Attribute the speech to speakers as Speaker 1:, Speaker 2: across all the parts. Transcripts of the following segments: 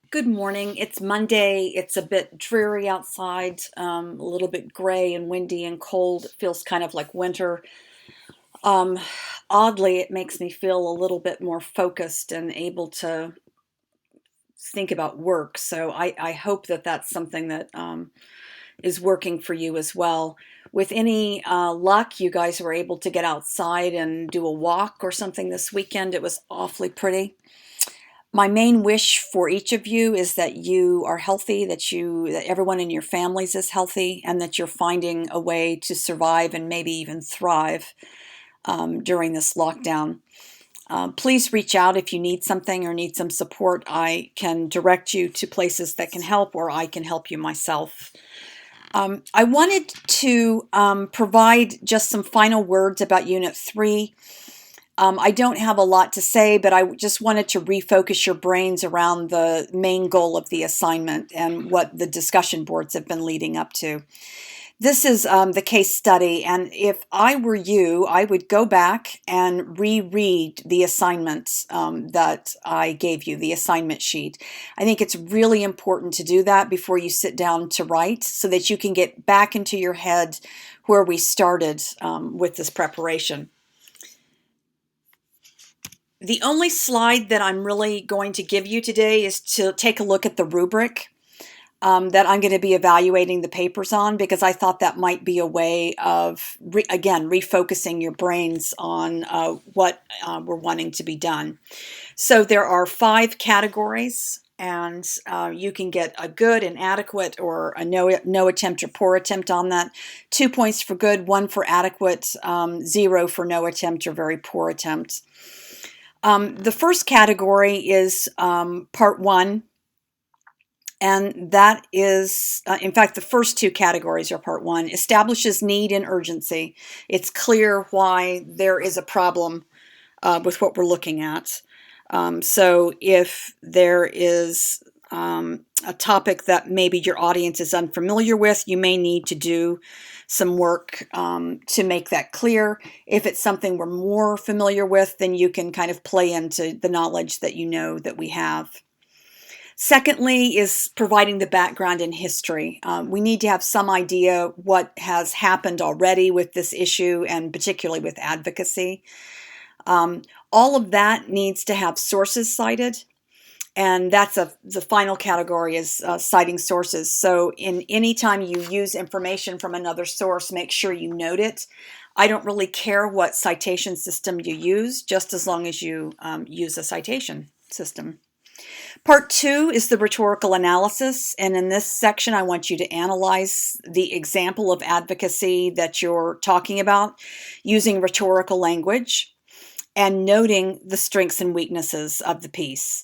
Speaker 1: Good morning. It's Monday. It's a bit dreary outside, a little bit gray and windy and cold. It feels kind of like winter. Um, Oddly, it makes me feel a little bit more focused and able to think about work. So I hope that that's something that is working for you as well. With any luck, you guys were able to get outside and do a walk or something this weekend. It was awfully pretty. My main wish for each of you is that you are healthy, that everyone in your families is healthy, and that you're finding a way to survive and maybe even thrive during this lockdown. Please reach out if you need something or need some support. I can direct you to places that can help, or I can help you myself. I wanted to provide just some final words about Unit 3. I don't have a lot to say, but I just wanted to refocus your brains around the main goal of the assignment and what the discussion boards have been leading up to. This is the case study, and if I were you, I would go back and reread the assignments that I gave you, the assignment sheet. I think it's really important to do that before you sit down to write so that you can get back into your head where we started with this preparation. The only slide that I'm really going to give you today is to take a look at the rubric that I'm going to be evaluating the papers on, because I thought that might be a way of, again, refocusing your brains on what we're wanting to be done. So there are 5 categories, and you can get a good, an adequate, or a no attempt or poor attempt on that. 2 points for good, 1 for adequate, 0 for no attempt or very poor attempt. The first category is part 1, and that is, in fact, the first 2 categories are part 1. Establishes need and urgency. It's clear why there is a problem with what we're looking at. So if there is a topic that maybe your audience is unfamiliar with, you may need to do some work to make that clear. If it's something we're more familiar with, then you can kind of play into the knowledge that you know that we have. Secondly is providing the background and history. We need to have some idea what has happened already with this issue, and particularly with advocacy. All of that needs to have sources cited, and that's the final category is citing sources. So in any time you use information from another source, make sure you note it. I don't really care what citation system you use, just as long as you use a citation system. Part 2 is the rhetorical analysis, and in this section I want you to analyze the example of advocacy that you're talking about using rhetorical language and noting the strengths and weaknesses of the piece.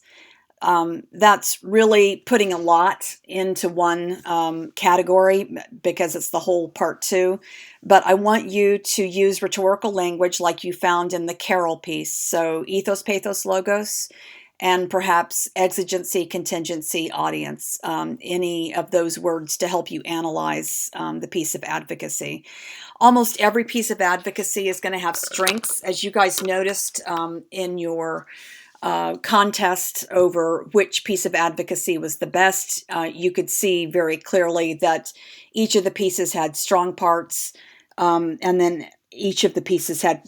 Speaker 1: That's really putting a lot into one category because it's the whole part 2. But I want you to use rhetorical language like you found in the Carol piece. So ethos, pathos, logos, and perhaps exigency, contingency, audience, any of those words to help you analyze the piece of advocacy. Almost every piece of advocacy is going to have strengths, as you guys noticed in your contest over which piece of advocacy was the best. You could see very clearly that each of the pieces had strong parts, and then each of the pieces had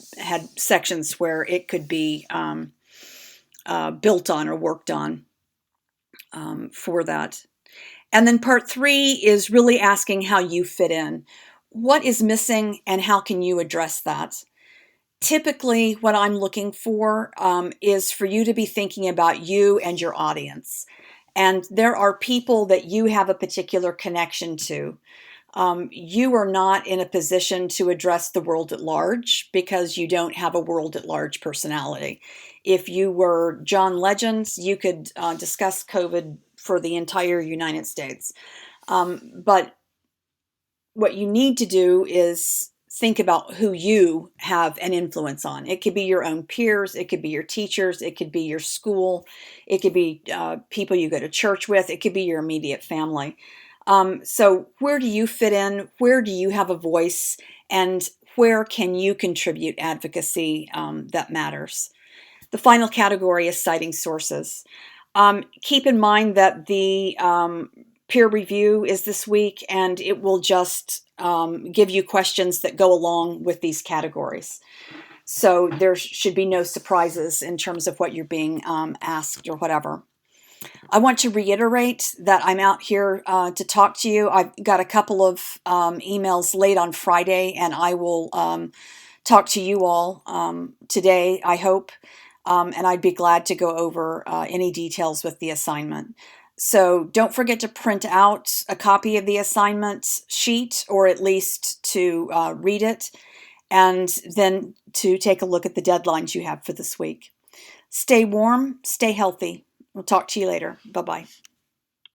Speaker 1: sections where it could be built on or worked on for that. And then part 3 is really asking how you fit in. What is missing and how can you address that? Typically, what I'm looking for is for you to be thinking about you and your audience. And there are people that you have a particular connection to. You are not in a position to address the world at large because you don't have a world at large personality. If you were John Legend, you could discuss COVID for the entire United States. But what you need to do is think about who you have an influence on. It could be your own peers, it could be your teachers, it could be your school, it could be people you go to church with, it could be your immediate family. So where do you fit in? Where do you have a voice? And where can you contribute advocacy that matters? The final category is citing sources. Keep in mind that the peer review is this week, and it will just give you questions that go along with these categories. So there should be no surprises in terms of what you're being asked or whatever. I want to reiterate that I'm out here to talk to you. I've got a couple of emails late on Friday, and I will talk to you all today, I hope. And I'd be glad to go over any details with the assignment. So don't forget to print out a copy of the assignment sheet, or at least to read it, and then to take a look at the deadlines you have for this week. Stay warm, stay healthy. We'll talk to you later. Bye-bye.